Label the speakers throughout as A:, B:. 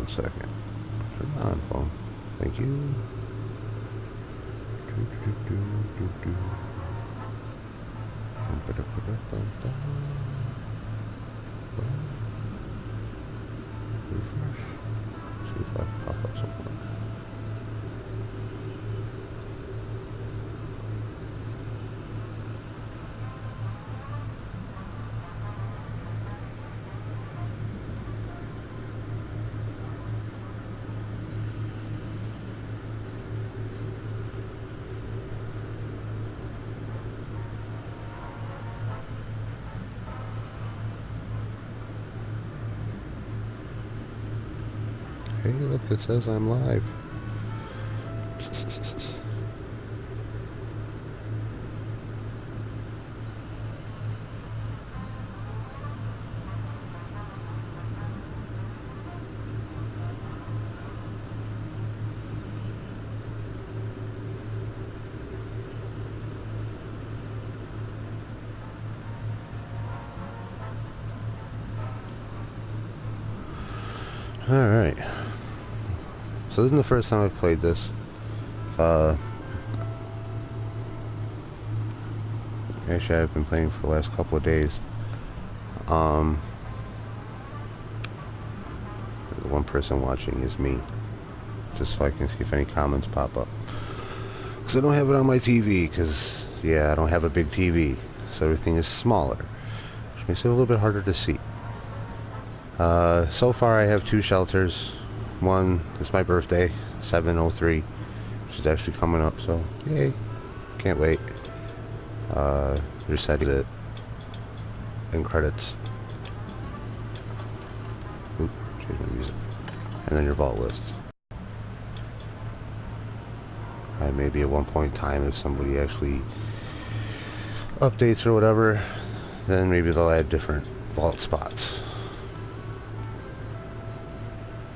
A: 1 second. Turn on, phone. Thank you. Refresh. See if I pop up somewhere. Hey, look, it says I'm live. Alright. So this is the first time I've played this. Actually, I've been playing for the last couple of days. The one person watching is me. Just so I can see if any comments pop up. Because I don't have it on my TV, because, yeah, I don't have a big TV. So everything is smaller. Which makes it a little bit harder to see. So far I have 2 shelters. One is my birthday, 7/03, which is actually coming up, so yay. Can't wait. Your set it and credits. Oop, change my music. And then your vault list. Maybe at one point in time, if somebody actually updates or whatever, then maybe they'll add different vault spots.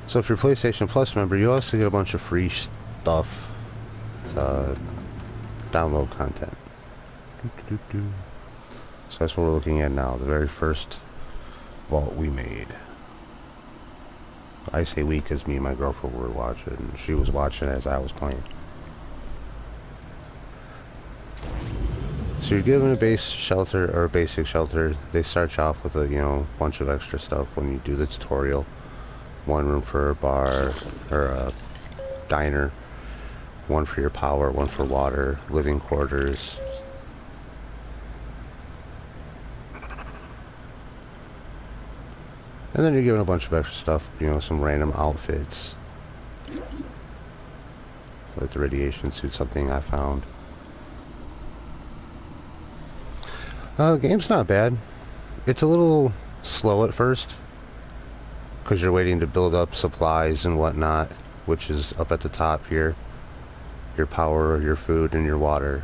A: So if you're a PlayStation Plus member, you also get a bunch of free stuff, download content. So that's what we're looking at now, the very first vault we made. I say we because me and my girlfriend were watching, and she was watching as I was playing. So you're given a base shelter, or a basic shelter. They start you off with a, bunch of extra stuff when you do the tutorial. 1 room for a bar, or a diner, 1 for your power, 1 for water, living quarters. And then you're given a bunch of extra stuff, some random outfits. Like the radiation suit, something I found. The game's not bad. It's a little slow at first, because you're waiting to build up supplies and whatnot, which is up at the top here. Your power, your food, and your water.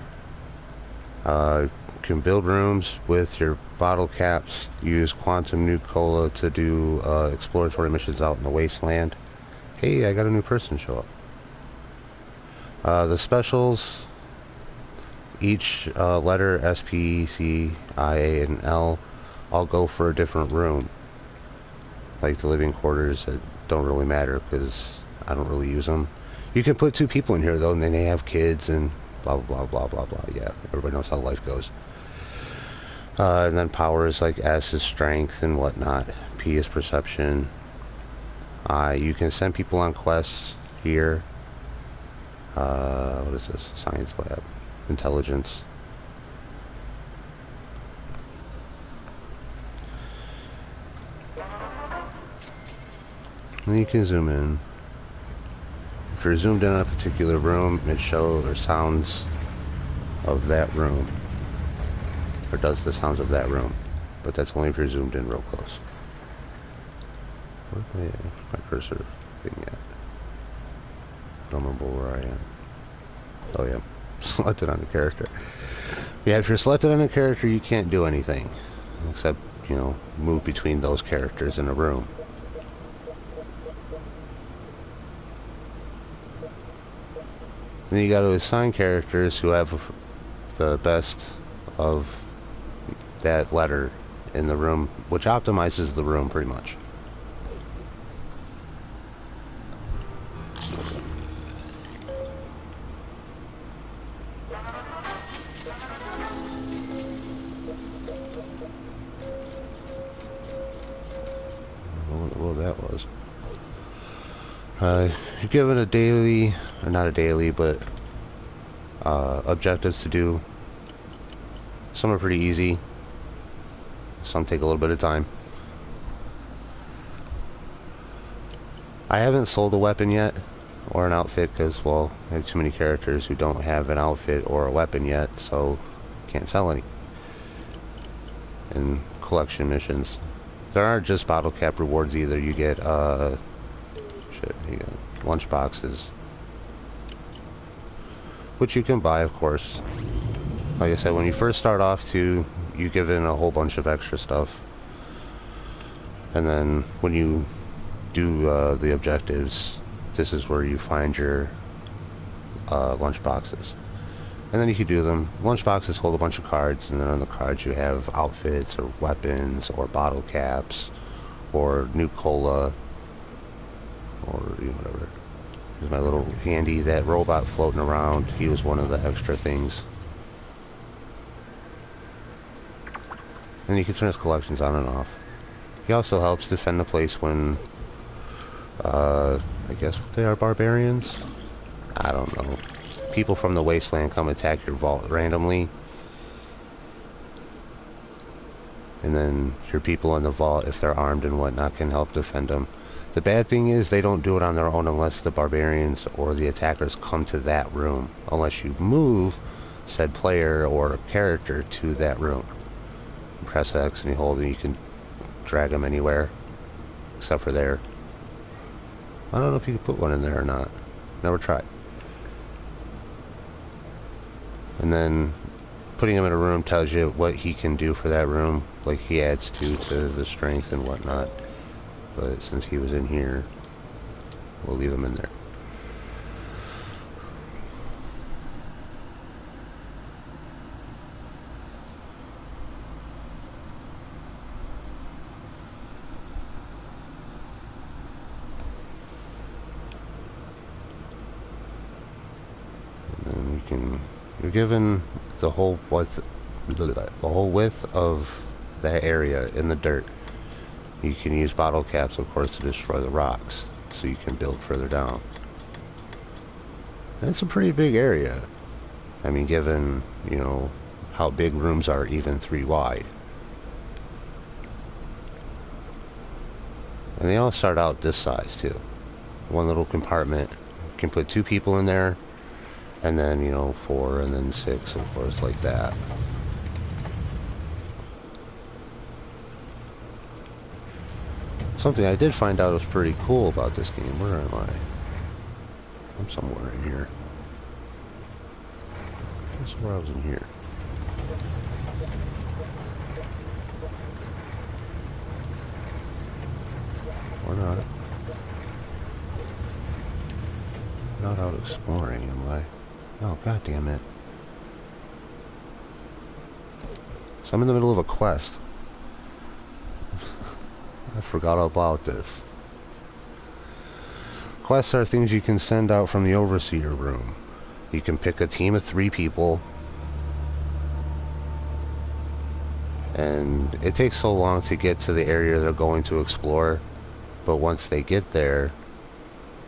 A: You can build rooms with your bottle caps. Use quantum nuke-cola to do exploratory missions out in the wasteland. Hey, I got a new person show up. The specials, each letter, S, P, C, I, A, and L, all go for a different room. Like the living quarters, that don't really matter because I don't really use them. You can put 2 people in here though, and then they have kids and blah blah blah blah blah blah. Yeah, everybody knows how life goes. And then power is like S is strength and whatnot. P is perception. I, you can send people on quests here. What is this? Science lab. Intelligence. And you can zoom in. If you're zoomed in on a particular room, it shows or sounds of that room. Or does the sounds of that room. But that's only if you're zoomed in real close. Where's my cursor thing at? I don't remember where I am. Oh yeah, selected on the character. Yeah, if you're selected on a character, you can't do anything. Except, move between those characters in a room. Then you got to assign characters who have the best of that letter in the room, which optimizes the room pretty much. that was. You're given a daily, or not a daily, but objectives to do. Some are pretty easy. Some take a little bit of time. I haven't sold a weapon yet, or an outfit, because, well, I have too many characters who don't have an outfit or a weapon yet, so can't sell any. And collection missions. There aren't just bottle cap rewards either. You get, you get lunch boxes, which you can buy, of course. Like I said, when you first start off, you give in a whole bunch of extra stuff. And then when you do the objectives, this is where you find your lunch boxes. And then you can do them. Lunch boxes hold a bunch of cards, and then on the cards you have outfits or weapons or bottle caps or new cola or whatever. Here's my little handy, that robot floating around. He was one of the extra things. And you can turn his collections on and off. He also helps defend the place when, I guess they are barbarians? I don't know. People from the wasteland come attack your vault randomly. And then your people in the vault, if they're armed and whatnot, can help defend them. The bad thing is they don't do it on their own unless the barbarians or the attackers come to that room. Unless you move said player or character to that room. Press X and you hold it, you can drag them anywhere. Except for there. I don't know if you can put one in there or not. Never tried. And then putting him in a room tells you what he can do for that room. Like he adds to the strength and whatnot. But since he was in here, we'll leave him in there. And then you're given the whole width of that area in the dirt. You can use bottle caps, of course, to destroy the rocks, so you can build further down. And it's a pretty big area. I mean, given, how big rooms are, even 3 wide. And they all start out this size, too. One little compartment. You can put 2 people in there, and then, 4, and then 6, of course, like that. Something I did find out was pretty cool about this game. Where am I? I'm somewhere in here. I swear I was in here. Or not. Not out exploring, am I? Oh, god damn it. So I'm in the middle of a quest. I forgot about this. Quests are things you can send out from the overseer room. You can pick a team of 3 people. And it takes so long to get to the area they're going to explore. But once they get there...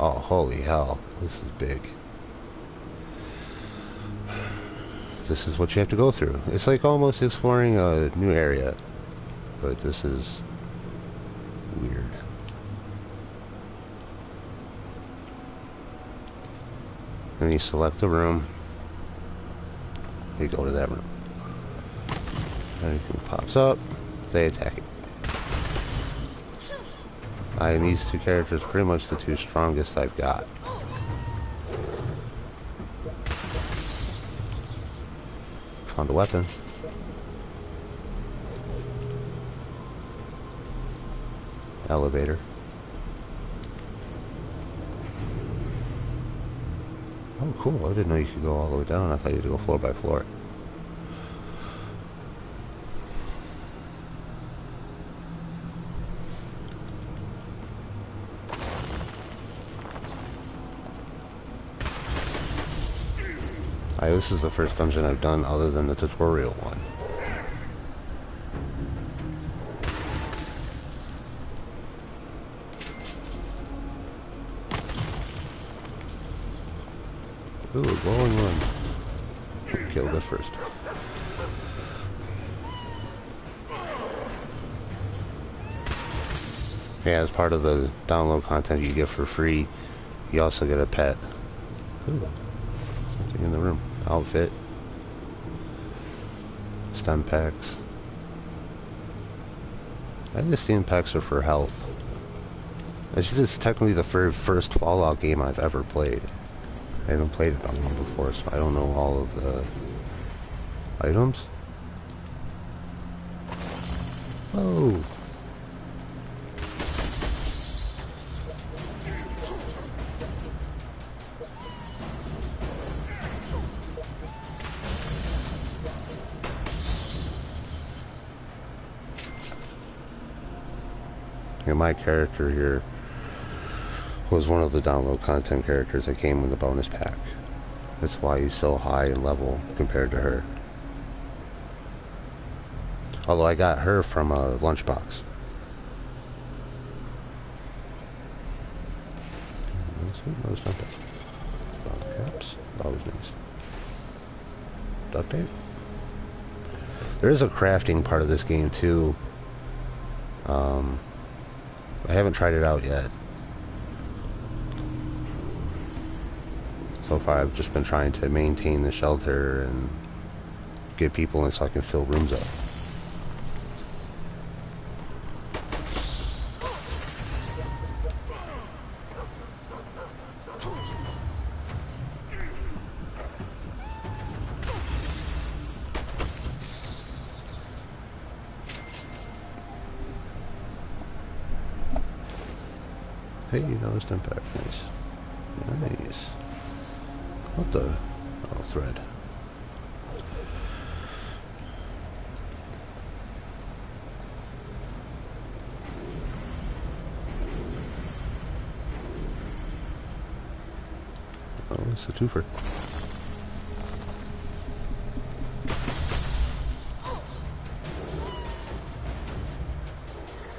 A: Oh, holy hell. This is big. This is what you have to go through. It's like almost exploring a new area. But this is... weird. Then you select the room. You go to that room. Anything pops up, they attack it. And these 2 characters are pretty much the 2 strongest I've got. Found a weapon. Elevator. Oh, cool. I didn't know you could go all the way down. I thought you had to go floor by floor. This is the first dungeon I've done other than the tutorial one. Ooh, glowing one. Kill this first. Yeah, as part of the download content you get for free, you also get a pet. Ooh, something in the room. Outfit. Stem packs. I think the stem packs are for health. This is technically the very first Fallout game I've ever played. I haven't played it on one before, so I don't know all of the items. Oh. And my character here was one of the download content characters that came with the bonus pack. That's why he's so high in level compared to her. Although I got her from a lunchbox. Another something. Caps. Always nice. Duct tape. There is a crafting part of this game too. I haven't tried it out yet. So far I've just been trying to maintain the shelter and get people in so I can fill rooms up. Hey, another stem pack. Nice. Nice. What the? Oh, thread. Oh, it's a twofer.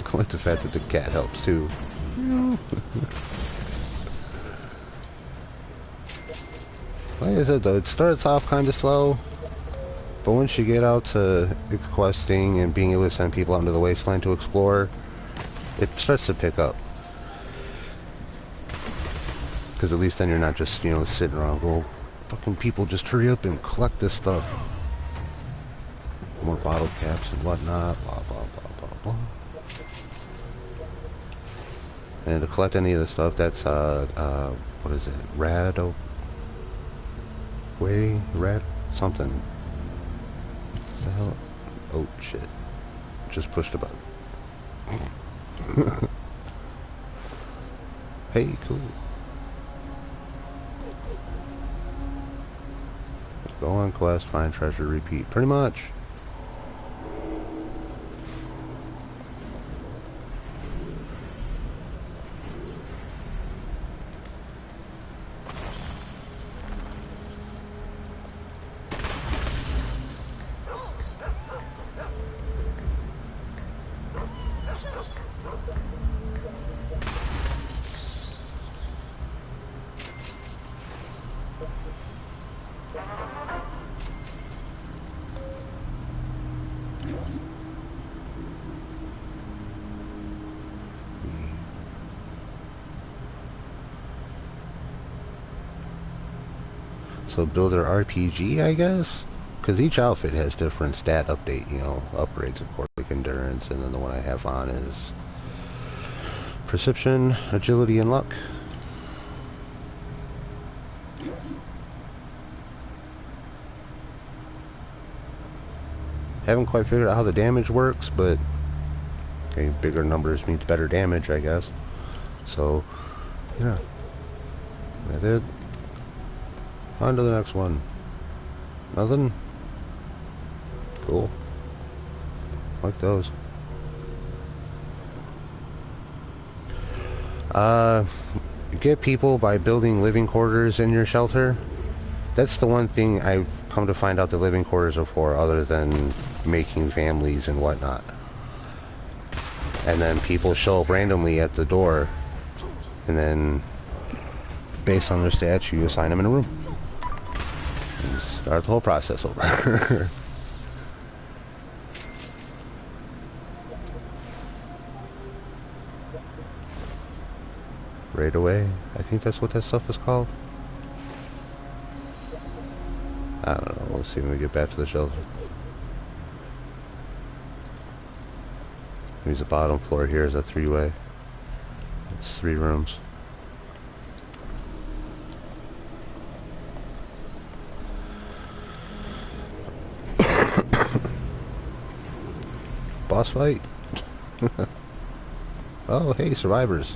A: I like the fact that the cat helps too. Like I said though, it starts off kind of slow, but once you get out to questing and being able to send people out into the wasteland to explore, it starts to pick up. Because at least then you're not just, you know, sitting around going, fucking people, just hurry up and collect this stuff. More bottle caps and whatnot, blah, blah, blah, blah, blah. And to collect any of the stuff, that's, what is it? Rad something. What the hell? Oh, shit. Just pushed a button. Hey, cool. Go on quest, find treasure, repeat. Pretty much. So builder RPG, I guess? Because each outfit has different stat update, you know, upgrades, of course, like endurance, and then the one I have on is perception, agility, and luck. Haven't quite figured out how the damage works, but okay, bigger numbers means better damage, I guess. So, yeah. That it. On to the next one. Nothing? Cool. Like those. Get people by building living quarters in your shelter. That's the one thing I've come to find out the living quarters are for, other than making families and whatnot. And then people show up randomly at the door, and then based on their stats you assign them in a room. Start the whole process over. Right away. I think that's what that stuff is called. I don't know. We'll see when we get back to the shelter. Use the bottom floor here as a three-way. It's 3 rooms. Boss fight. Oh, hey, survivors.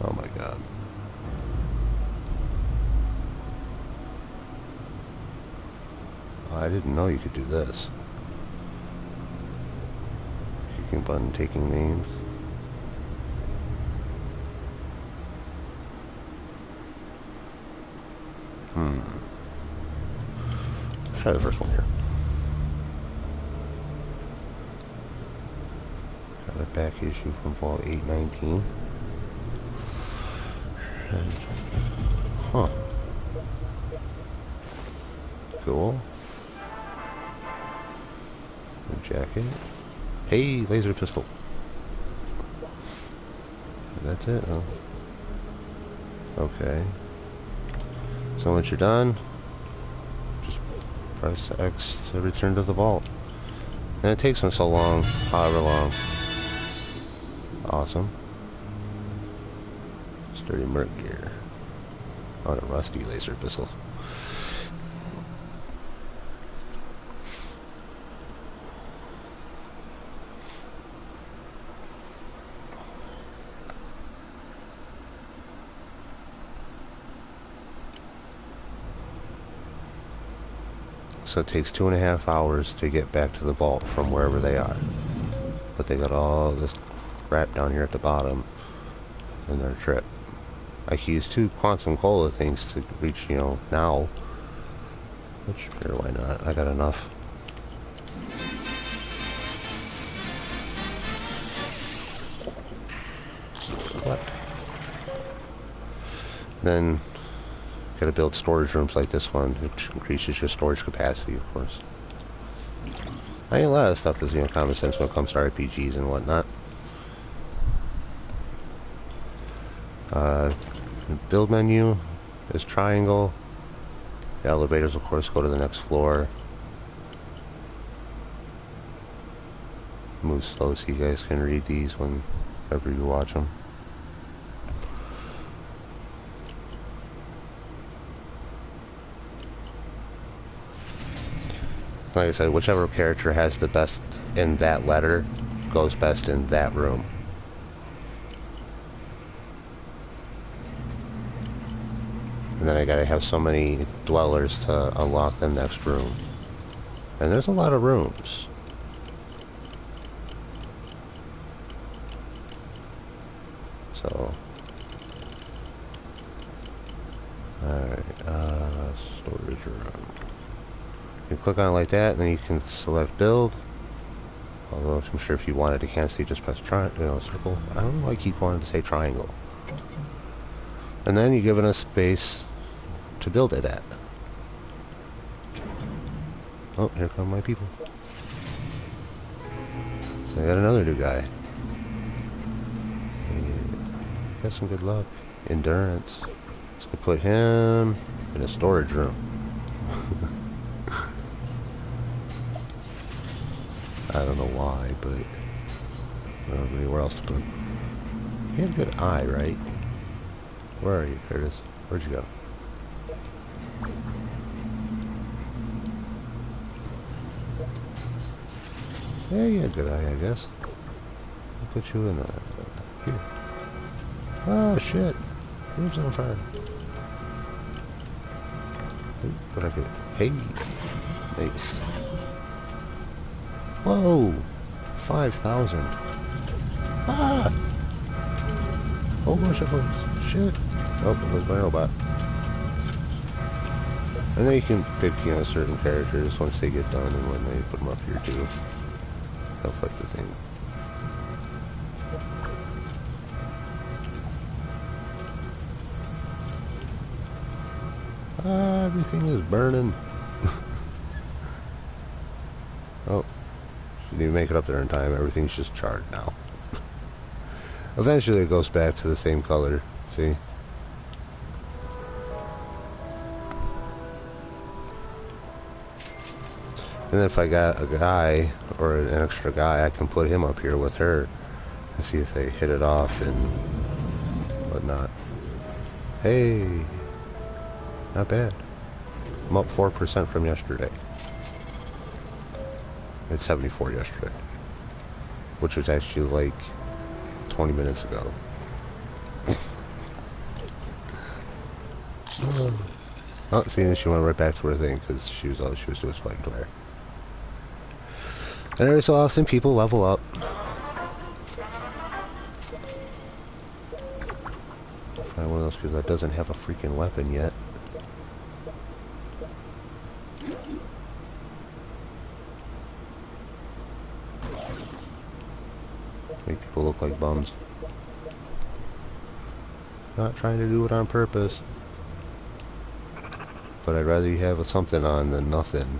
A: Oh my god. Oh, I didn't know you could do this. Kicking button, taking names. Let's try the first one here. Got a back issue from Vault 819. Huh. Cool. New jacket. Hey, laser pistol. That's it, huh? Okay. So once you're done, just press X to return to the vault. And it takes them so long, however long. Awesome. Sturdy merc gear. On a rusty laser pistol. So it takes 2.5 hours to get back to the vault from wherever they are. But they got all this crap down here at the bottom in their trip. I can use 2 quantum cola things to reach, you know, now. Which, sure, why not? I got enough. What? Then, gotta build storage rooms like this one, which increases your storage capacity, of course. I mean, a lot of stuff is, you know, common sense when it comes to RPGs and whatnot. Build menu is triangle. The elevators, of course, go to the next floor. Move slow so you guys can read these whenever you watch them. Like I said, whichever character has the best in that letter goes best in that room. And then I gotta have so many dwellers to unlock the next room. And there's a lot of rooms. So. Alright, storage room. You click on it like that, and then you can select build. Although I'm sure if you wanted to cancel, you just press circle. I don't know why I keep wanting to say triangle. And then you're given a space to build it at. Oh, here come my people. I got another new guy. Got some good luck. Endurance. Let's go put him in a storage room. I don't know why, but I don't know anywhere else to put him. He had a good eye, right? Where are you, Curtis? Where'd you go? Yeah, you had a good eye, I guess. I'll put you in here. Oh, shit. Room's on fire. Ooh, what'd I get? Hey. Nice. Whoa. 5,000. Ah! Whole bunch of them. Shit. Oh, there's my robot. And then you can pick, certain characters once they get done and when they put them up here too. They'll flip the thing. Ah, everything is burning. Oh, she didn't even make it up there in time. Everything's just charred now. Eventually it goes back to the same color. See? And then if I got a guy, or an extra guy, I can put him up here with her and see if they hit it off and whatnot. Hey! Not bad. I'm up 4% from yesterday. It's 74 yesterday. Which was actually like 20 minutes ago. Oh, see, then she went right back to her thing because all she was doing was fighting fire. And every so often, people level up. Find one of those people that doesn't have a freaking weapon yet. Make people look like bums. Not trying to do it on purpose. But I'd rather you have something on than nothing.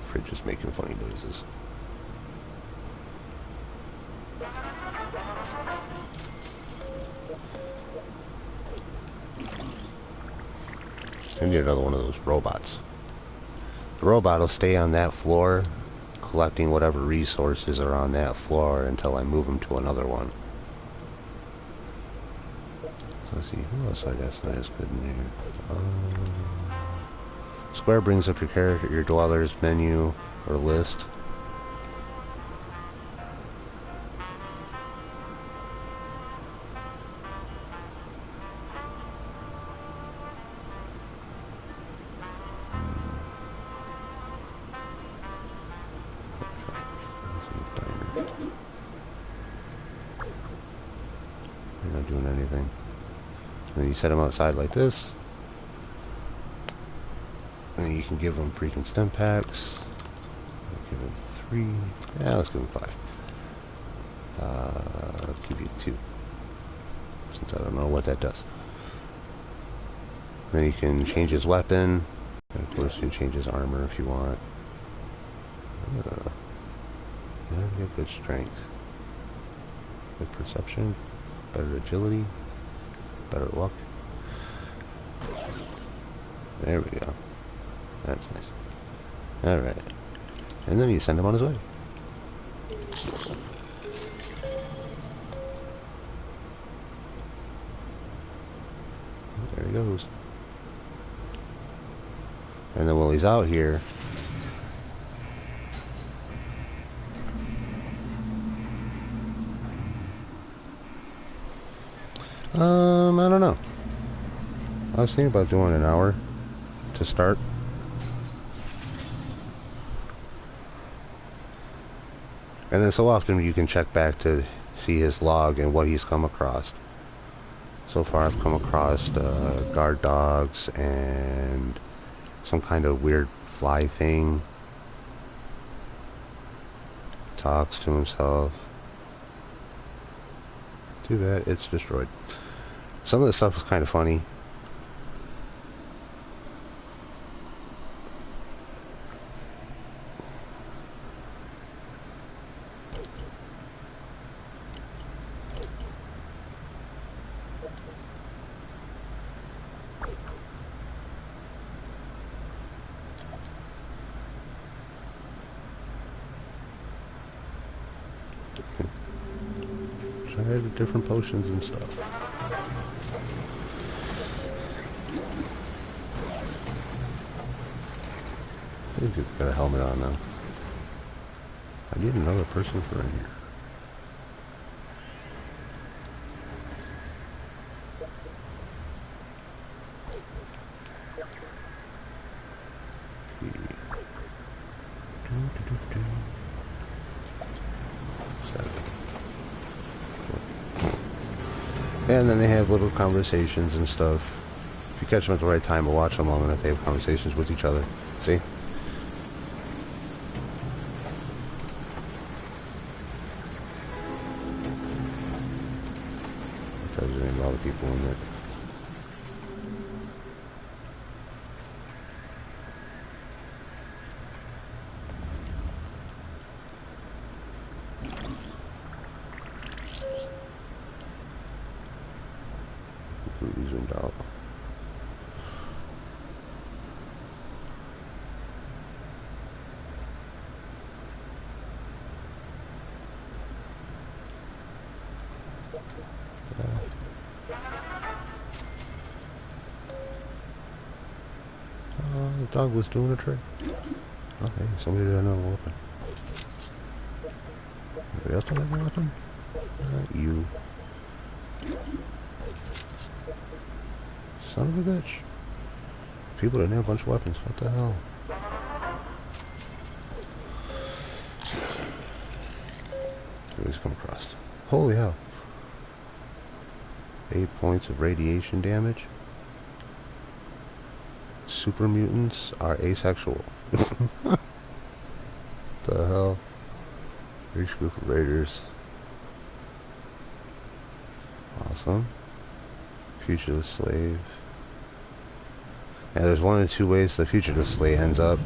A: Fridge is making funny noises. I need another one of those robots. The robot will stay on that floor, collecting whatever resources are on that floor until I move them to another one. So let's see, who else I got that's good in here? Square brings up your character, your dweller's menu or list. You're not doing anything. And then you set them outside like this. And then you can give them freaking stem packs. Give them 3. Yeah, let's give them 5. I'll give you 2. Since I don't know what that does. Then you can change his weapon. And of course you can change his armor if you want. Yeah, you have good strength. Good perception. Better agility. Better luck. There we go. That's nice. Alright. And then you send him on his way. There he goes. And then while he's out here, I don't know. I was thinking about doing an hour to start. And then so often you can check back to see his log and what he's come across. So far I've come across guard dogs and some kind of weird fly thing. Talks to himself. Too bad it's destroyed. Some of the stuff is kind of funny. Try the different potions and stuff. I think it's got a helmet on now. I need another person for in here. And then they have little conversations and stuff. If you catch them at the right time and watch them long enough, they have conversations with each other. See? That tells you there's a lot of people in it. Completely zoomed out. The dog was doing a trick. Okay, somebody didn't know a weapon. Anybody else don't have a weapon? Not you. Son of a bitch. People didn't have a bunch of weapons. What the hell? Always come across. Holy hell. 8 points of radiation damage. Super mutants are asexual. The hell? Reach group of raiders. Awesome. Fugitive slave. Yeah, there's one of two ways the fugitive slave ends up.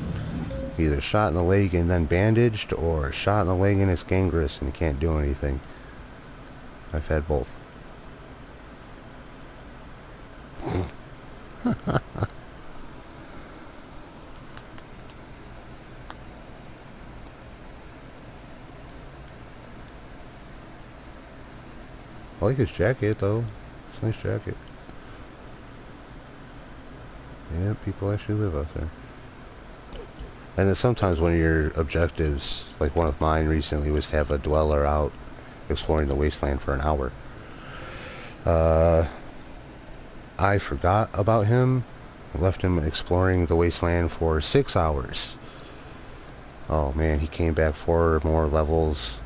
A: Either shot in the leg and then bandaged, or shot in the leg and it's gangrenous and you can't do anything. I've had both. I like his jacket though. It's a nice jacket. Yeah, people actually live out there. And then sometimes one of your objectives, like one of mine recently, was to have a dweller out exploring the wasteland for an hour. I forgot about him. I left him exploring the wasteland for 6 hours. Oh man, he came back 4 more levels,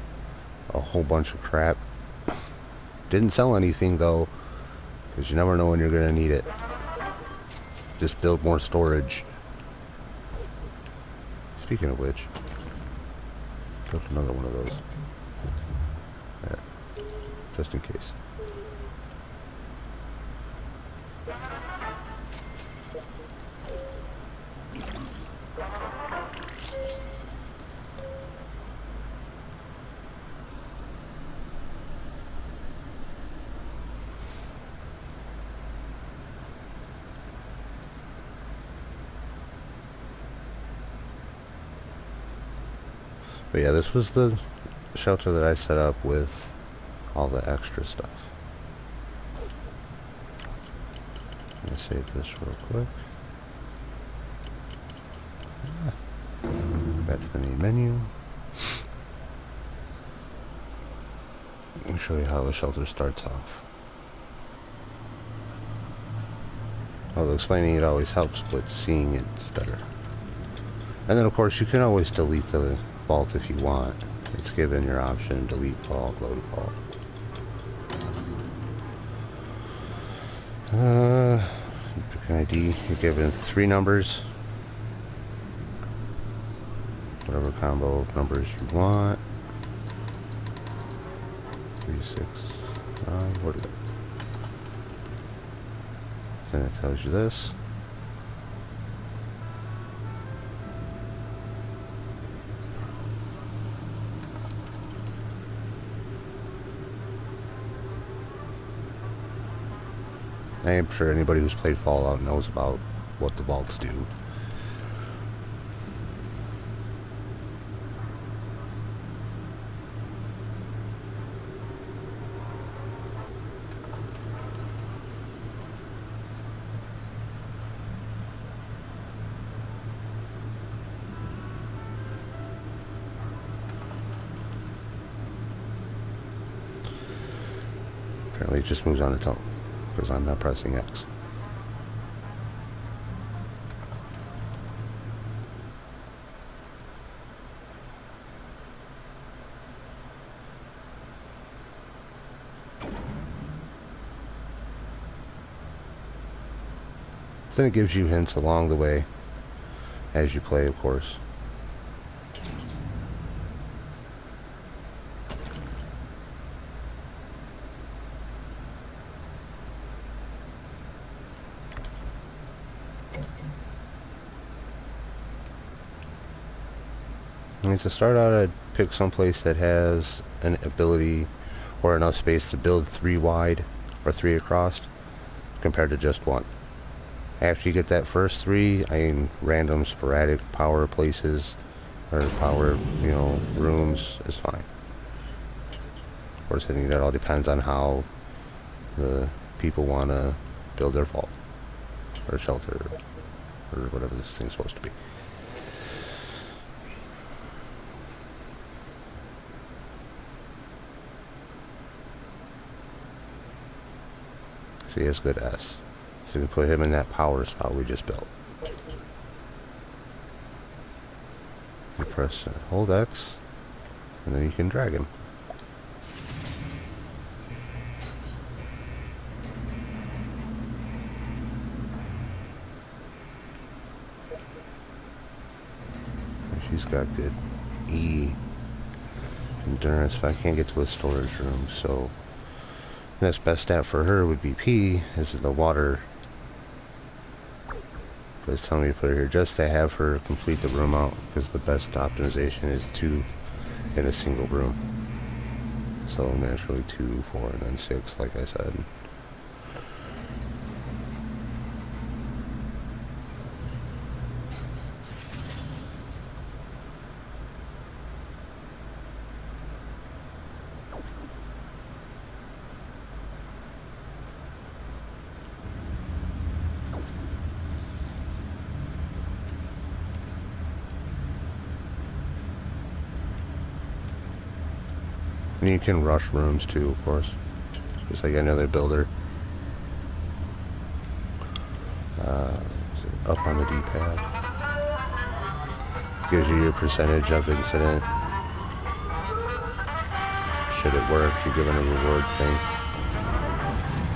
A: a whole bunch of crap. Didn't sell anything though, because you never know when you're going to need it. Just build more storage. Speaking of which, built another one of those. There, just in case. But yeah, this was the shelter that I set up with all the extra stuff. I'm gonna save this real quick. Back to the main menu. Let me show you how the shelter starts off. Although explaining it always helps, but seeing it's better. And then of course you can always delete the vault if you want. It's given your option: delete vault, load vault. Pick an ID. You're given 3 numbers. Whatever combo of numbers you want. 3, 6, 9. Where'd it go? Then it tells you this. I'm sure anybody who's played Fallout knows about what the vaults do. Apparently it just moves on its own, because I'm not pressing X. Then it gives you hints along the way as you play, of course. And to start out, I'd pick someplace that has an ability or enough space to build 3 wide or 3 across compared to just 1. After you get that first 3, I mean, random sporadic power places or power, rooms is fine. Of course, I think that all depends on how the people want to build their vault or shelter or whatever this thing's supposed to be. See, it's good S. So we put him in that power spot we just built. You press hold X, and then you can drag him. And she's got good E endurance, but I can't get to a storage room, so next best stat for her would be P, is the water. But it's telling me to put her here just to have her complete the room out, because the best optimization is 2 in a single room. So naturally 2, 4, and then 6, like I said. And you can rush rooms too, of course, just like another builder. Up on the D-pad gives you your percentage of incident. Should it work, you're given a reward thing.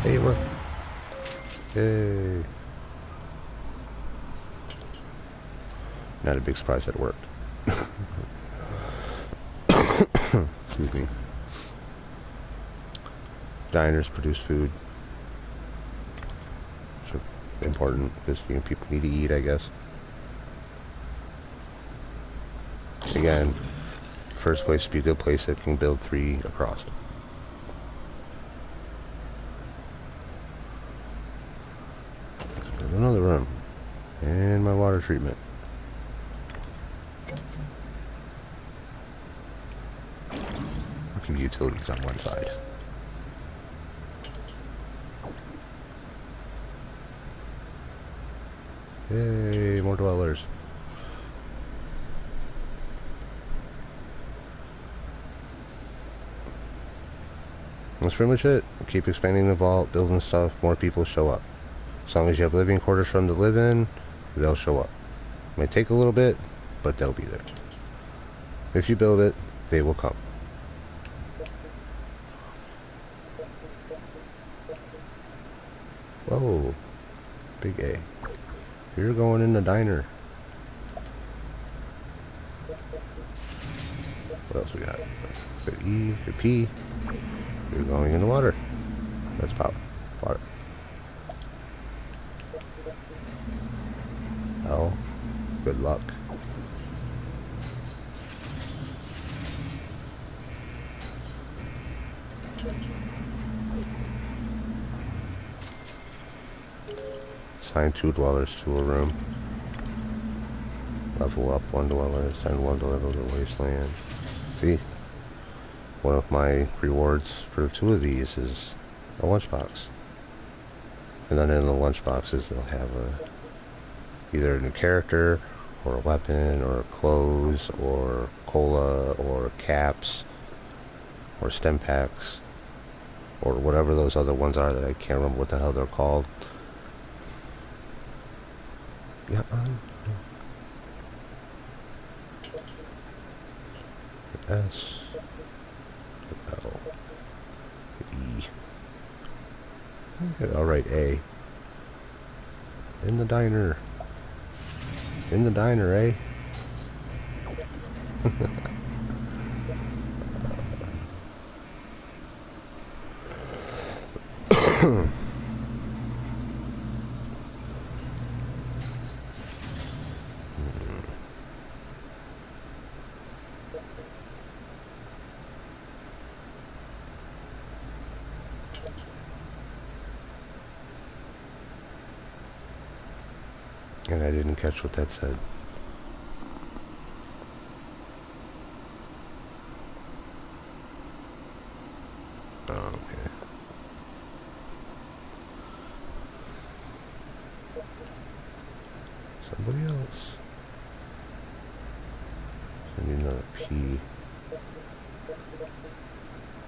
A: Hey, it worked. Yay. Not a big surprise that it worked. Excuse me. Diners produce food. So important because people need to eat, I guess. Again, first place to be a good place that can build 3 across. Let's build another room. And my water treatment. I'll keep utilities on one side. Yay, more dwellers. That's pretty much it. Keep expanding the vault, building stuff, more people show up. As long as you have living quarters for them to live in, they'll show up. It may take a little bit, but they'll be there. If you build it, they will come. Whoa, big A. You're going in the diner. What else we got? Good E, good P. You're going in the water. That's power. Water. L. Good luck. Assign 2 dwellers to a room. Level up 1 dweller. Send 1 dweller to wasteland. See? One of my rewards for 2 of these is a lunchbox. And then in the lunchboxes they'll have either a new character, or a weapon, or clothes, or cola, or caps, or stem packs, or whatever those other ones are that I can't remember what the hell they're called. Yeah, S, L, E. I'll write A. In the diner. In the diner, eh? And I didn't catch what that said. Oh, okay. Somebody else. I need another P.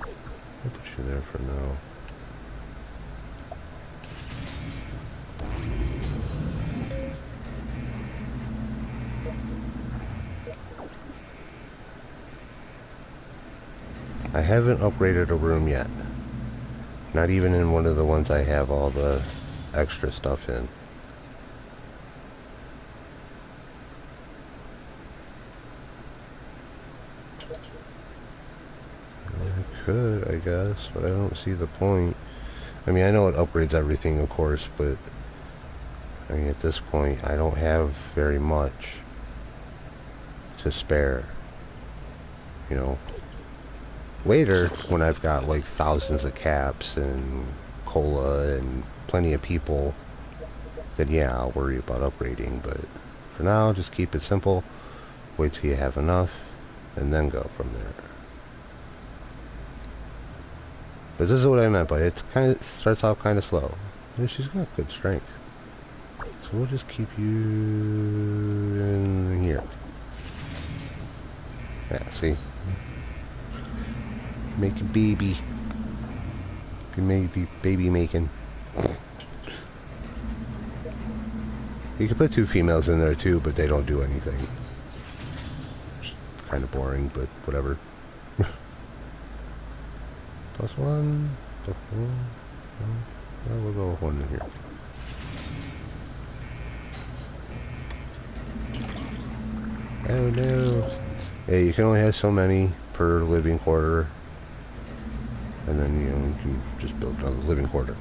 A: I'll put you there for now. I haven't upgraded a room yet. Not even in one of the ones I have all the extra stuff in. I could, I guess, but I don't see the point. I mean, I know it upgrades everything, of course, but I mean, at this point, I don't have very much to spare. You know, later, when I've got like thousands of caps and cola and plenty of people, then yeah, I'll worry about upgrading. But for now, just keep it simple. Wait till you have enough, and then go from there. But this is what I meant by it. It starts off kind of slow. Yeah, she's got good strength. So we'll just keep you in here. Yeah, see? Make a baby. Be baby making. You can put two females in there too, but they don't do anything. Kind of boring, but whatever. Plus one. Plus one. Well, we'll go with one in here. Oh no. Yeah, you can only have so many per living quarter. And then, you know, you can just build another living quarter.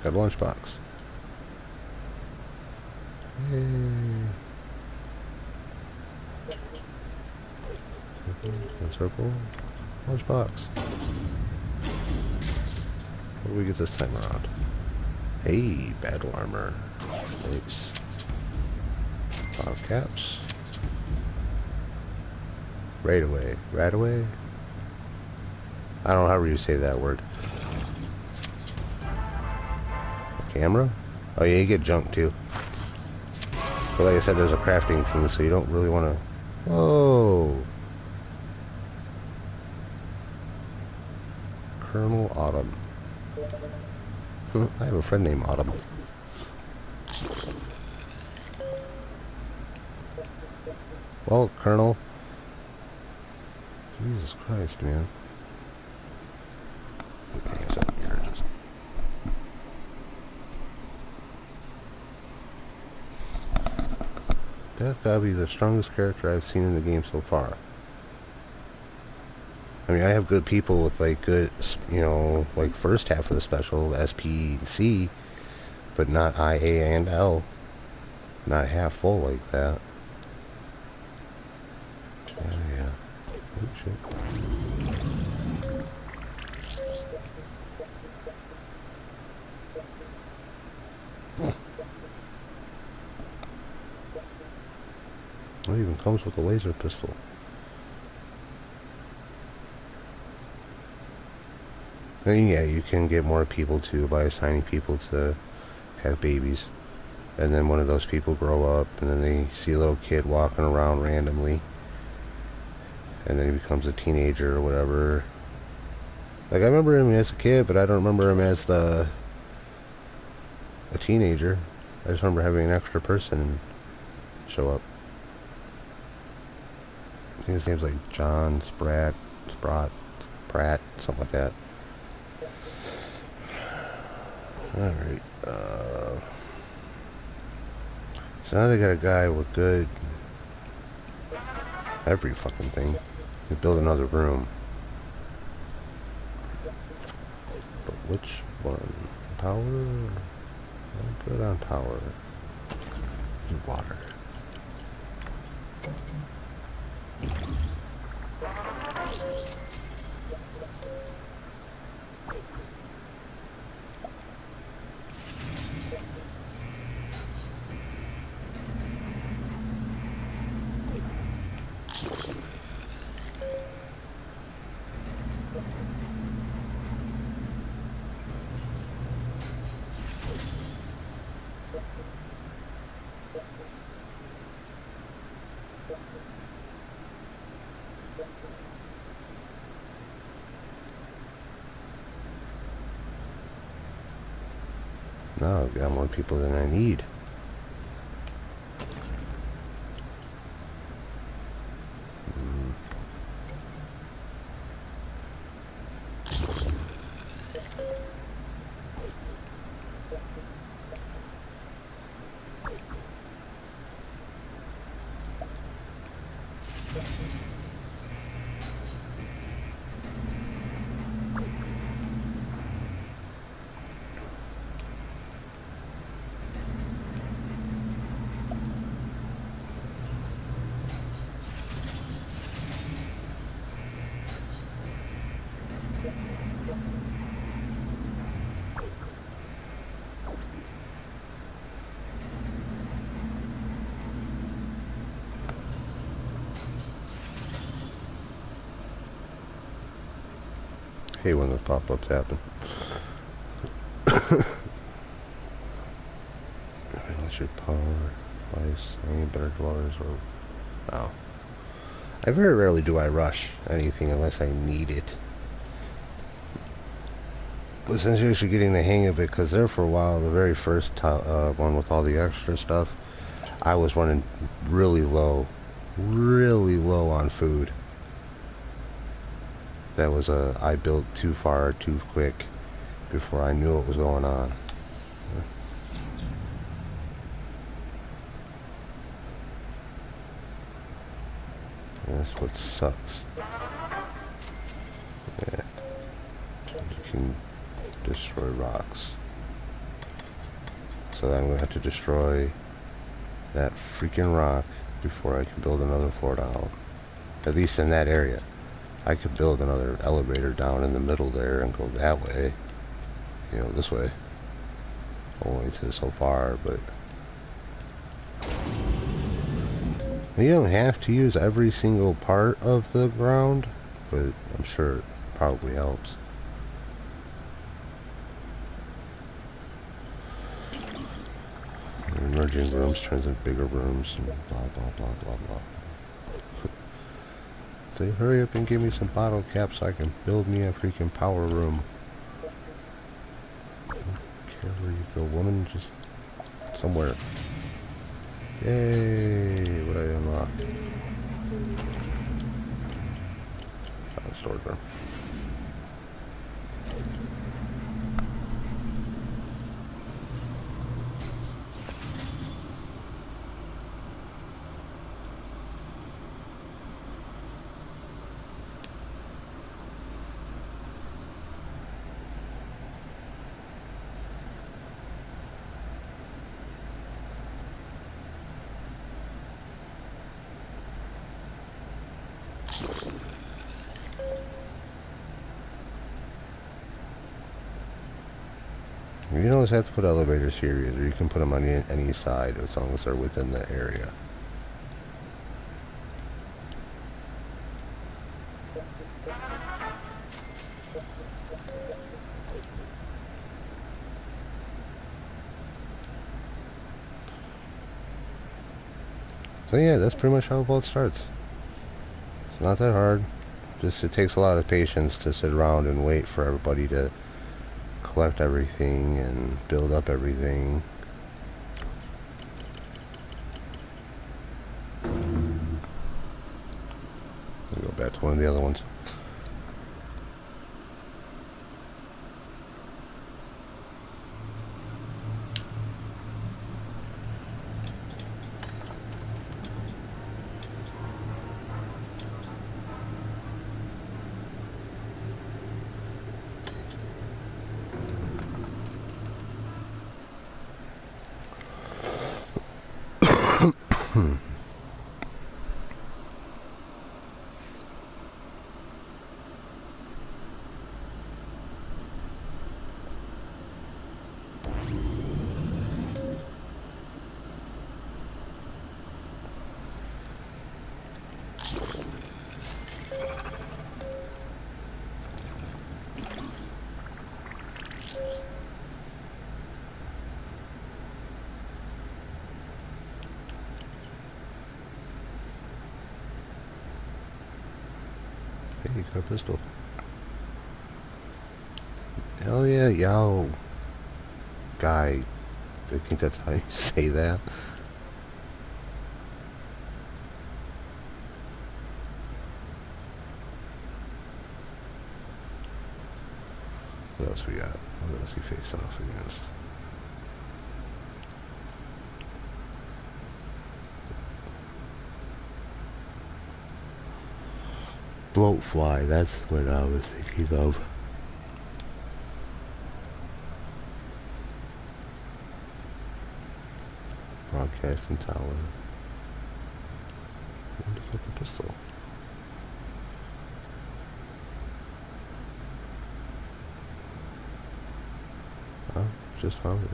A: Got a lunchbox. Yay. Circle. Lunchbox. What do we get this time around? Hey, battle armor. Nice. Bottle caps. Right away. Right away? I don't know how you say that word. Camera? Oh yeah, you get junk too. But like I said, there's a crafting thing, so you don't really want to... Whoa! Colonel Autumn. I have a friend named Autumn. Well, Colonel. Jesus Christ, man. That's gotta be the strongest character I've seen in the game so far. I mean, I have good people with, like, good, you know, like, first half of the special, SP and C, but not I, A, and L. Not half full like that. Oh, yeah. Oh, shit. It even comes with a laser pistol. And yeah, you can get more people too by assigning people to have babies. And then one of those people grow up, and then they see a little kid walking around randomly. And then he becomes a teenager or whatever. Like, I remember him as a kid, but I don't remember him as a teenager. I just remember having an extra person show up. I think his name's like John Spratt, Pratt, something like that. Alright, so now they got a guy with good every fucking thing. We build another room. But which one? Power? I'm good on power. Water. Now I've got more people than I need. Hate when those pop-ups happen. Unless your power, lice, any better dwellers, or... Oh. I very rarely do I rush anything unless I need it. But since you're actually getting the hang of it, because there for a while, the very first one with all the extra stuff, I was running really low on food. That was I built too far, too quick, before I knew what was going on. That's what sucks. Yeah. You can destroy rocks. So then I'm going to have to destroy that freaking rock before I can build another floor down. At least in that area. I could build another elevator down in the middle there and go that way. You know, this way. Only to so far, but... You don't have to use every single part of the ground, but I'm sure it probably helps. Merging rooms turns into bigger rooms and blah blah blah blah blah. Say, hurry up and give me some bottle caps so I can build me a freaking power room. I don't care where you go, woman, just somewhere. Yay! What I unlocked? Storage room. You don't always have to put elevators here either. You can put them on any side as long as they're within the area. So yeah, that's pretty much how a vault starts. It's not that hard. Just it takes a lot of patience to sit around and wait for everybody to collect everything and build up everything. I'll go back to one of the other ones. Hey, you got a pistol. Hell yeah, yo. Guy. I think that's how you say that. What else we got? What else we face off against? Bloatfly, that's what I was thinking of. Broadcasting tower. Where did you get the pistol? Oh, just found it.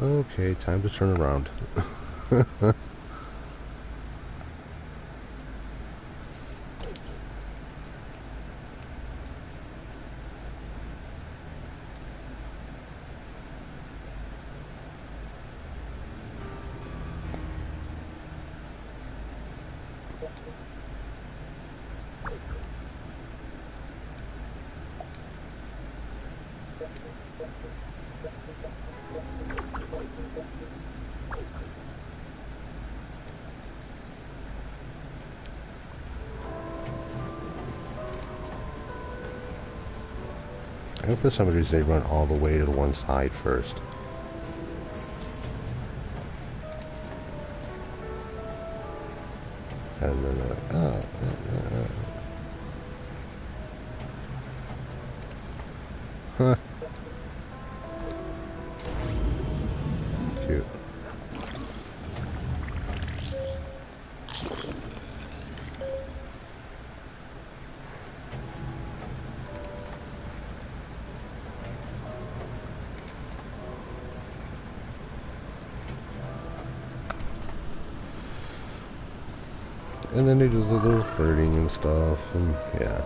A: Okay, time to turn around. I hope for some reason they run all the way to the one side first. And then huh. Cute. And then they do the little flirting and stuff, and yeah.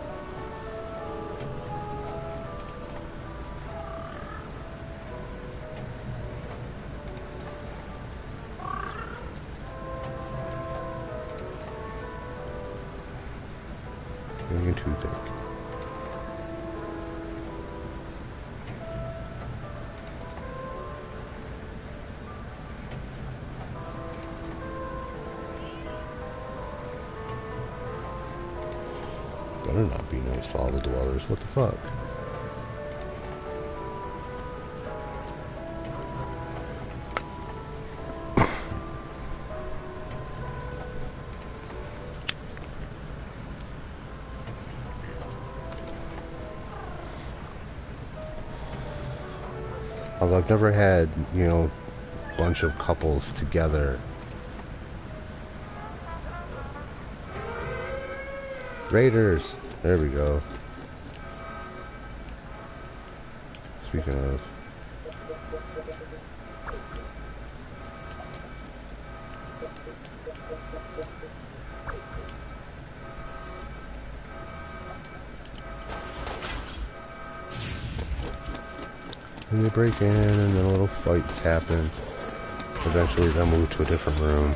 A: You're too thick. Better not be nice to all the dwellers. What the fuck? Although I've never had, you know, bunch of couples together. Raiders! There we go. Speaking of... And they break in, and then little fights happen. Eventually they'll move to a different room.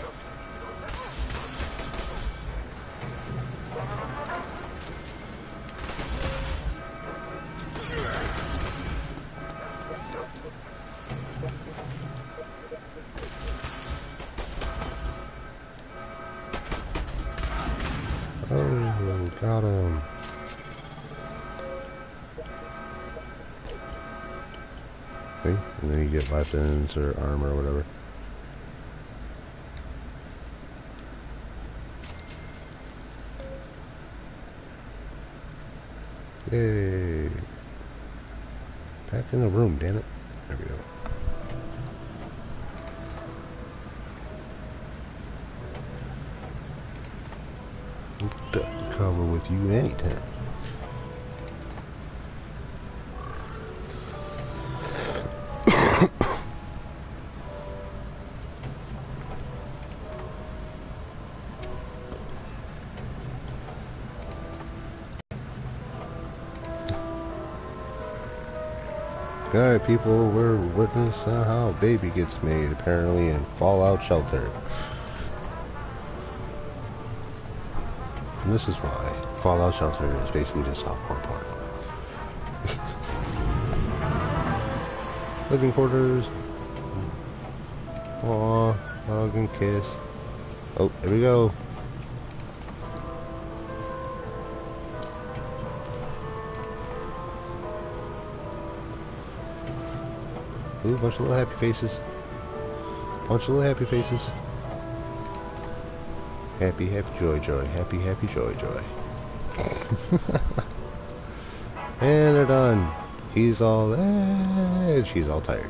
A: Oh, got him. Okay, and then you get weapons or armor or whatever. Yay. Back in the room, damn it. There we go. Duck cover with you anytime. Alright people, we're witnessing how a baby gets made apparently in Fallout Shelter. And this is why Fallout Shelter is basically just softcore porn. Living quarters. Aw, hug and kiss. Oh, here we go. Ooh, bunch of little happy faces. Bunch of little happy faces. Happy, happy, joy, joy. Happy, happy, joy, joy. And they're done. He's all, and she's all tired.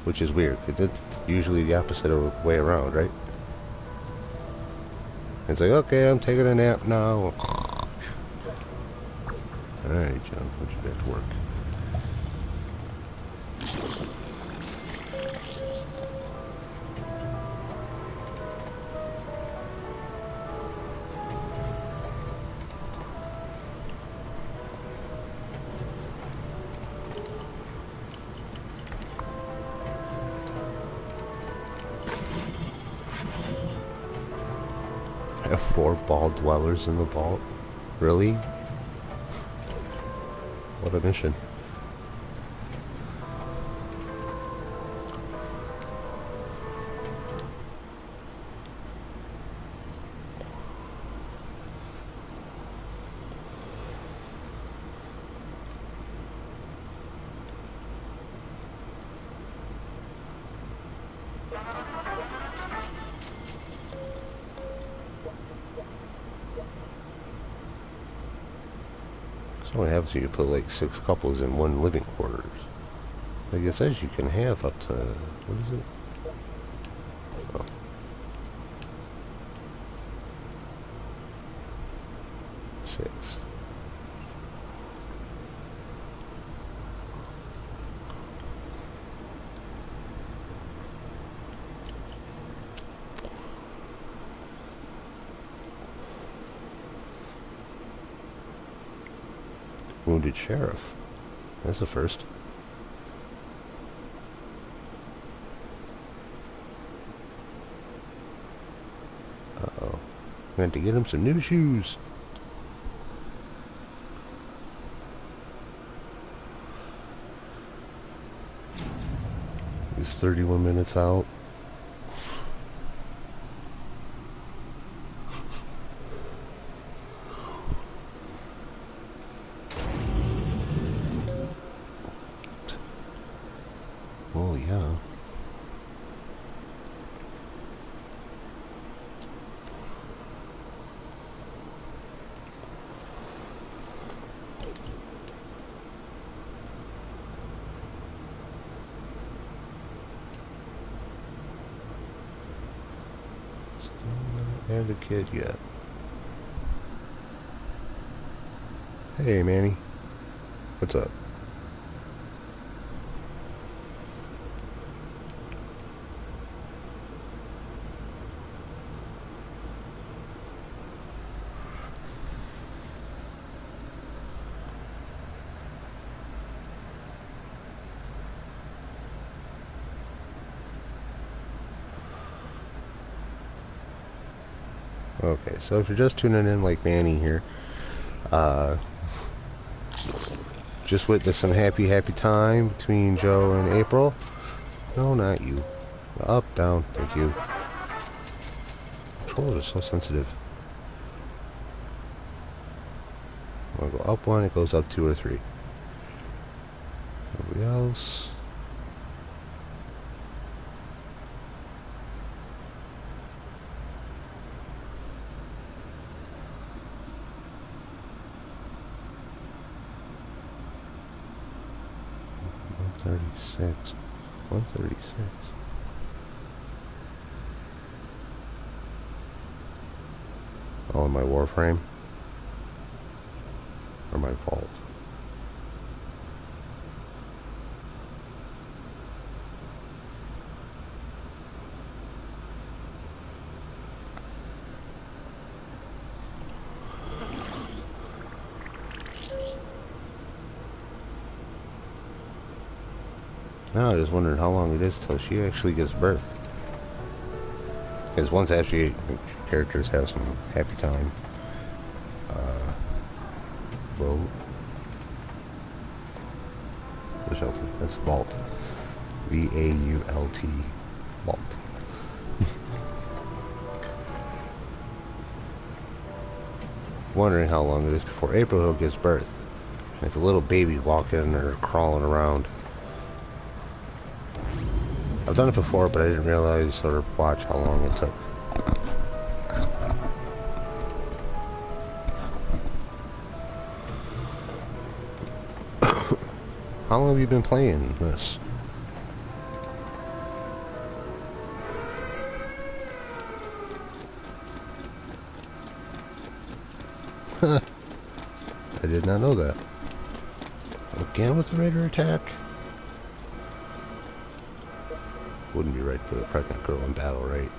A: Which is weird. It's usually the opposite way around, right? It's like, okay, I'm taking a nap now. Alright, John, put you back to work. I have 4 ball dwellers in the vault? Really? What a mission. So what happens if you put like 6 couples in one living quarters? Like it says you can have up to, what is it? Oh. Six. Wounded sheriff. That's the first. Uh-oh. I had to get him some new shoes. He's 31 minutes out. Oh, yeah. And the kid yet. Hey, Manny. What's up? Okay, so if you're just tuning in like Manny here, just witnessed some happy time between Joe and April. No, not you. Up, down, thank you. Controller is so sensitive. I'm gonna go up one, it goes up 2 or 3. Nobody else. $136. $136. Oh, my Warframe? Or my Vault? Now I just wondered how long it is till she actually gives birth. Because once actually characters have some happy time. Vote. The shelter. That's Vault. V-A-U-L-T. Vault. Wondering how long it is before April gives birth. If a little baby walking or crawling around. I've done it before, but I didn't realize or watch how long it took. How long have you been playing this? I did not know that. Again with the Raider attack? Wouldn't be right to put a pregnant girl in battle, right?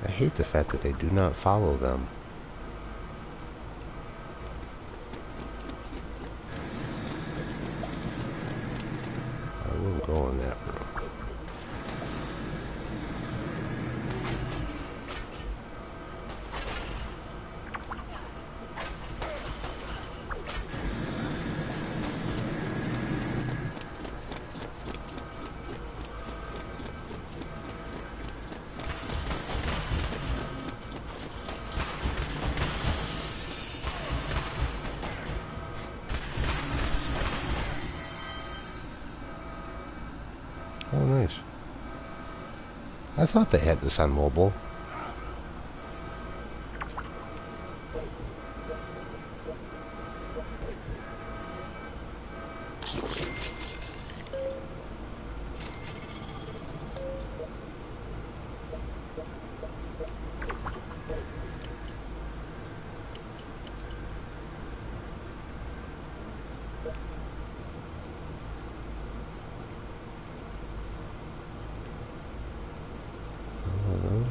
A: I hate the fact that they do not follow them. I wouldn't go in that room. Oh, nice. I thought they had this on mobile.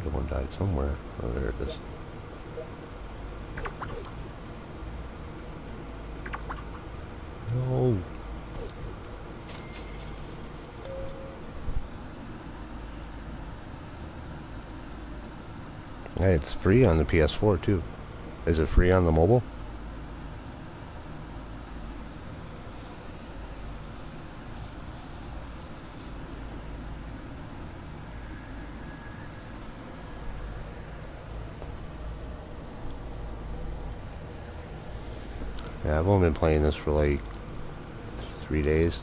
A: The one died somewhere. Oh, there it is. No. Hey, it's free on the PS4 too. Is it free on the mobile? Yeah, I've only been playing this for like 3 days.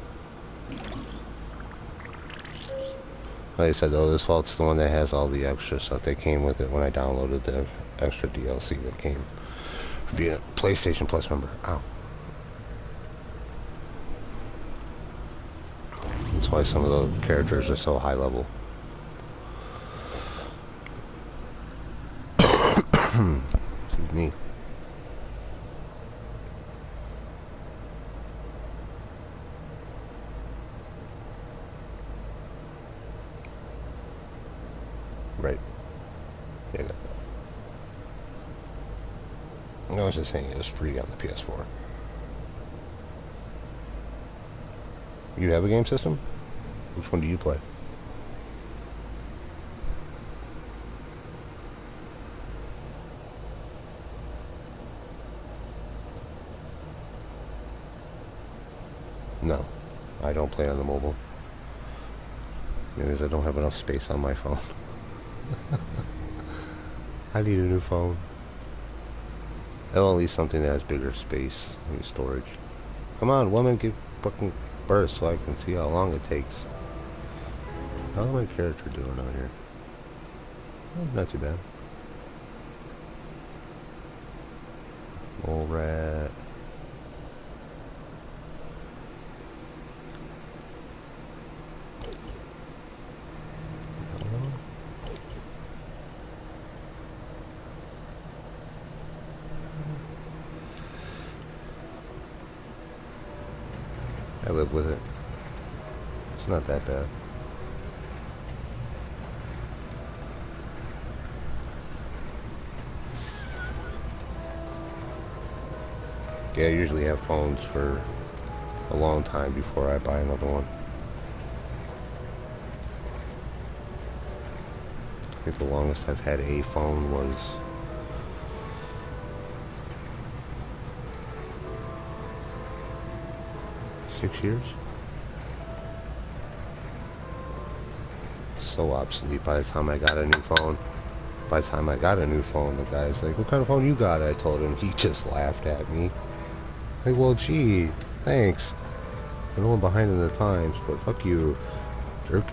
A: Like I said though, this vault's the one that has all the extra stuff that came with it when I downloaded the extra DLC that came for being a PlayStation Plus member. Ow. That's why some of the characters are so high level. Excuse me. Right. Yeah, I got that. I was just saying it was free on the PS4. You have a game system? Which one do you play? No, I don't play on the mobile. Because I don't have enough space on my phone. I need a new phone. Oh, at least something that has bigger space and storage. Come on, woman, give fucking birth so I can see how long it takes. How's my character doing out here? Not too bad. Mole rat. I live with it. It's not that bad. Yeah, I usually have phones for a long time before I buy another one. I think the longest I've had a phone was six years. So obsolete by the time I got a new phone. By the time I got a new phone, the guy's like, "What kind of phone you got?" I told him. He just laughed at me. Like, well, gee, thanks. I know I'm behind in the times, but fuck you, jerk.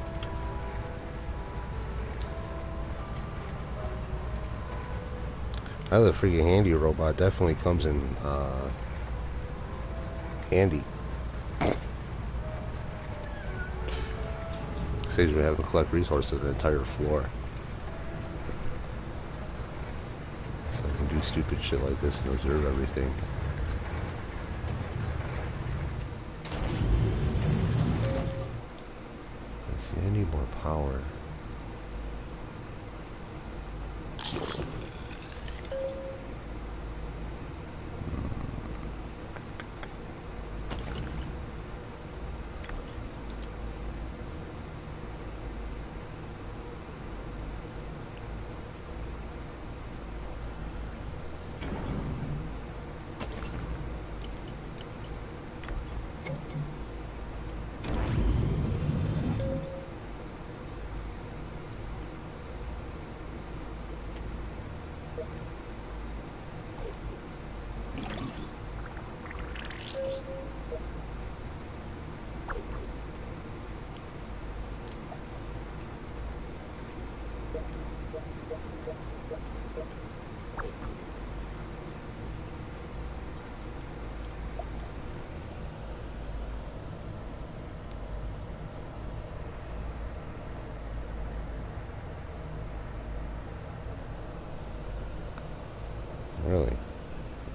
A: The freaking handy robot definitely comes in handy. Saves me having to collect resources an entire floor. So I can do stupid shit like this and observe everything. Let's see, I need more power. Really?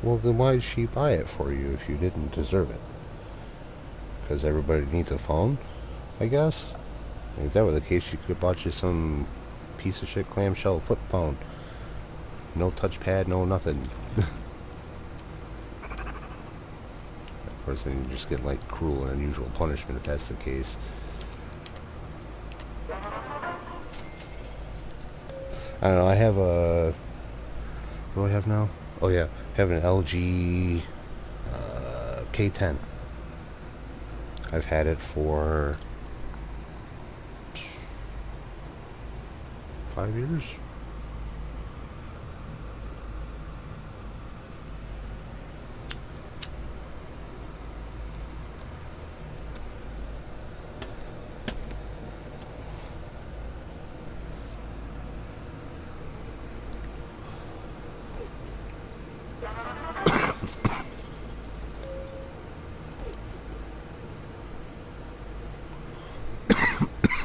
A: Well, then why did she buy it for you if you didn't deserve it? Because everybody needs a phone, I guess? If that were the case, she could have bought you some piece of shit clamshell flip phone. No touchpad, no nothing. Of course, then you just get like cruel and unusual punishment if that's the case. I don't know, I have a... What do I have now? Oh yeah, I have an LG K10. I've had it for 5 years.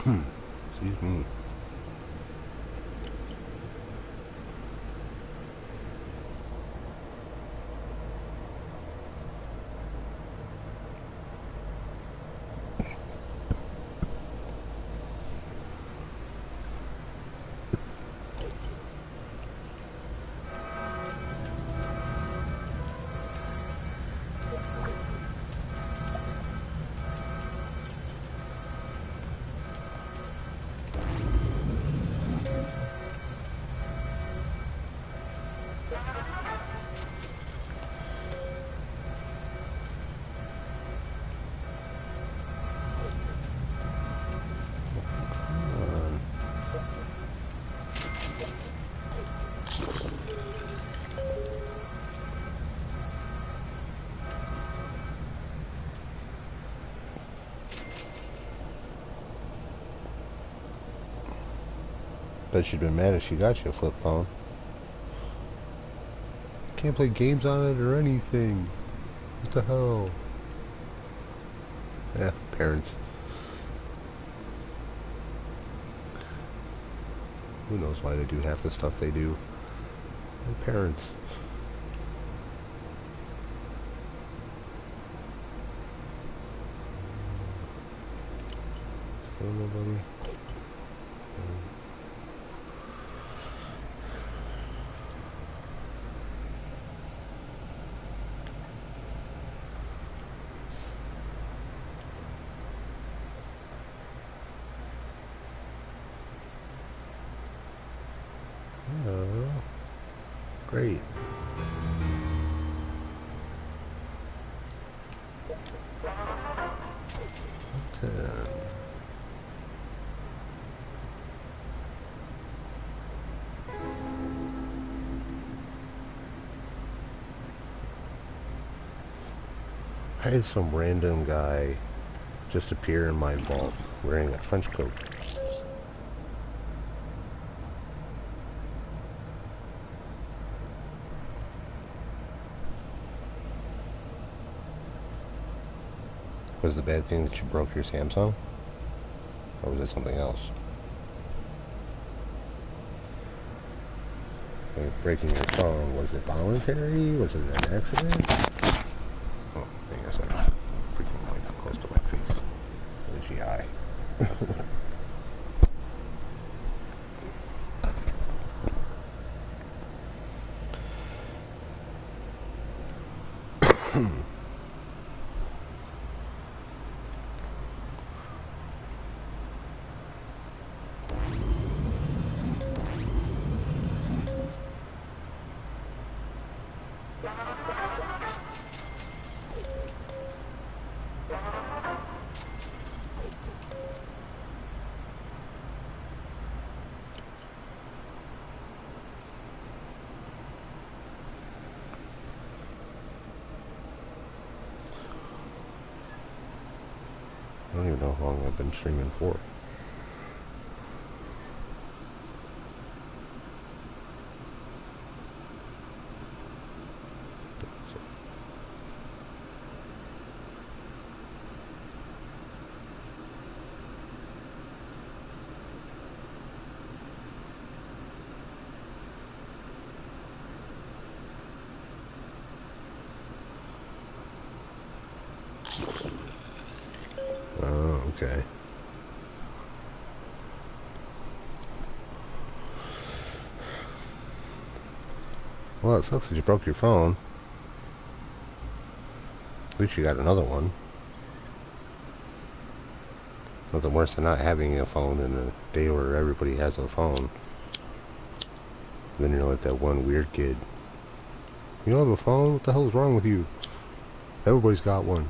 A: Excuse me. Bet she'd been mad if she got you a flip phone. Can't play games on it or anything. What the hell? Yeah, parents. Who knows why they do half the stuff they do. They're parents. Still nobody. Oh, great. I had some random guy just appear in my vault wearing a trench coat. Was the bad thing that you broke your Samsung? Or was it something else? Breaking your phone, was it voluntary? Was it an accident? Oh, I guess I freaking mic close to my face. The GI. I don't even know how long I've been streaming for. Oh, okay. Well, it sucks that you broke your phone. At least you got another one. Nothing worse than not having a phone in a day where everybody has a phone. then you're like that one weird kid. You don't have a phone? What the hell is wrong with you? Everybody's got one.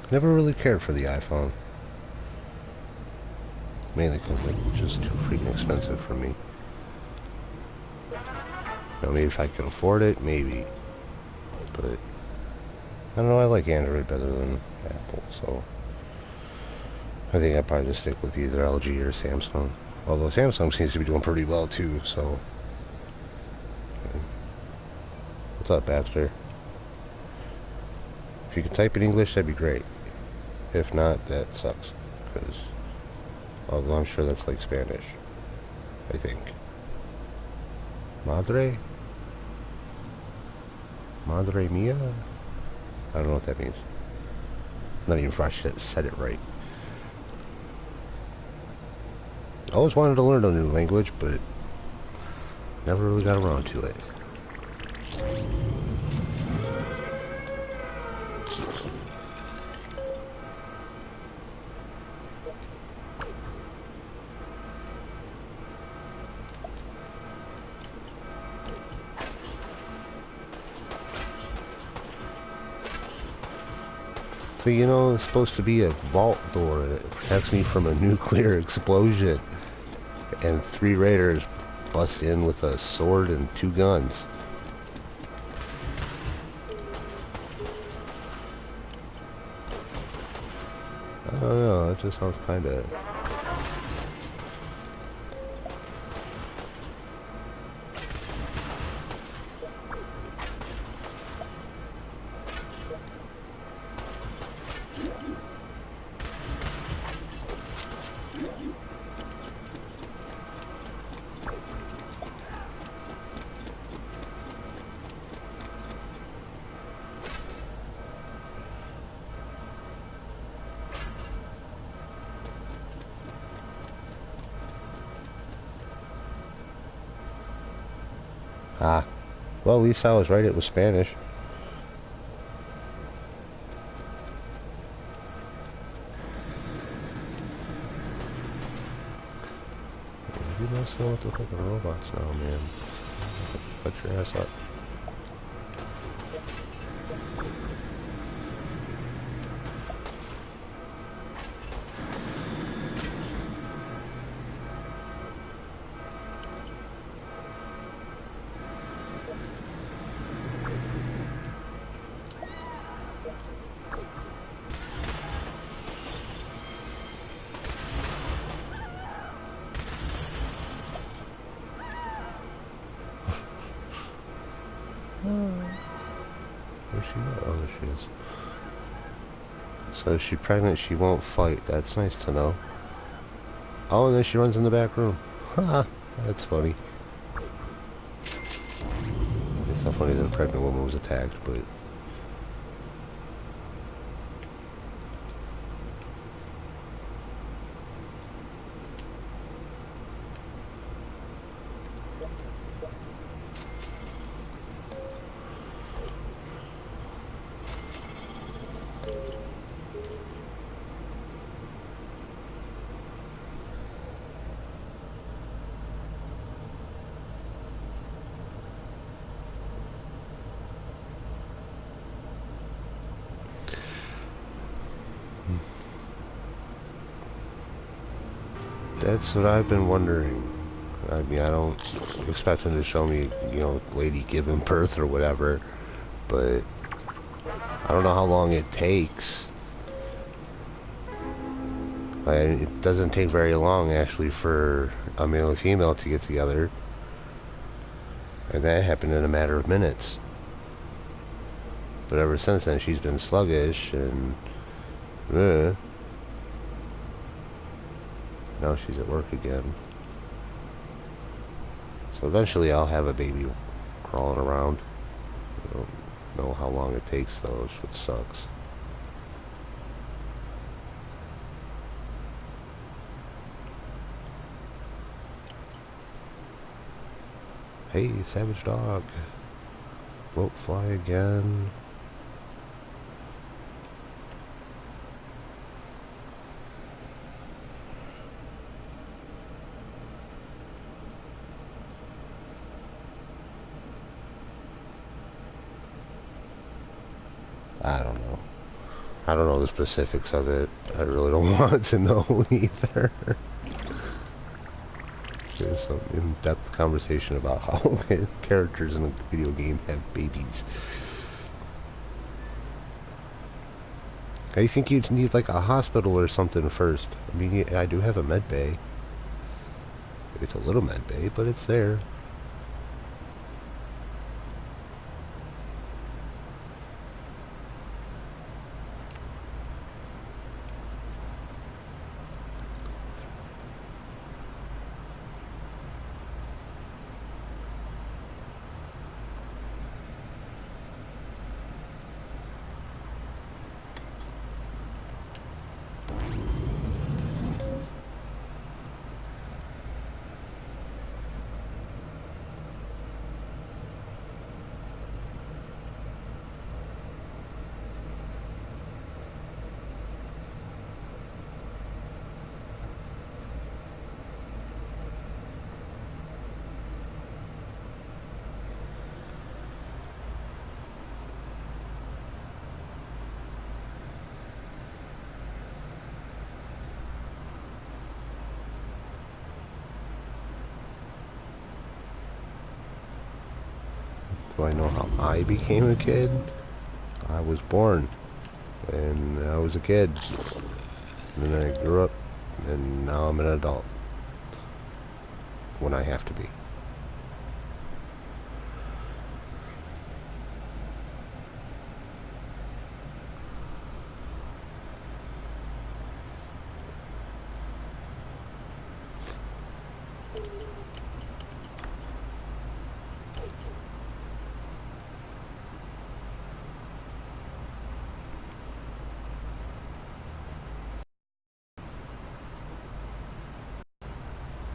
A: Never really cared for the iPhone. Mainly because it's just too freaking expensive for me. Now, maybe if I could afford it, maybe. But, I don't know, I like Android better than Apple, so... I think I'd probably just stick with either LG or Samsung. Although Samsung seems to be doing pretty well, too, so... What's up, Baxter? If you could type in English, that'd be great. If not, that sucks. Because, although I'm sure that's like Spanish. I think. Madre? Madre mia? I don't know what that means. Not even fresh said it right. I always wanted to learn a new language, but never really got around to it. So, you know, it's supposed to be a vault door that protects me from a nuclear explosion. And 3 raiders bust in with a sword and 2 guns. I don't know, that just sounds kinda... Ah. Well, at least I was right, it was Spanish. You must know what the fucking robots now, man. Cut your ass up. Where's she at? Oh, there she is. So if she's pregnant, she won't fight. That's nice to know. Oh, and then she runs in the back room. Ha! That's funny. It's not funny that a pregnant woman was attacked, but... That's what I've been wondering. I mean, I don't expect them to show me, you know, lady giving birth or whatever, but I don't know how long it takes. Like, it doesn't take very long, actually, for a male and female to get together. And that happened in a matter of minutes. But ever since then, she's been sluggish, and now she's at work again. So eventually I'll have a baby crawling around. I don't know how long it takes, though, which sucks. Hey, savage dog. Won't fly again. I don't know. I don't know the specifics of it. I really don't want to know either. There's some in-depth conversation about how characters in a video game have babies. I think you'd need like a hospital or something first. I mean, I do have a med bay. It's a little med bay, but it's there. Do I know how I became a kid? I was born, and I was a kid, and then I grew up, and now I'm an adult, when I have to be.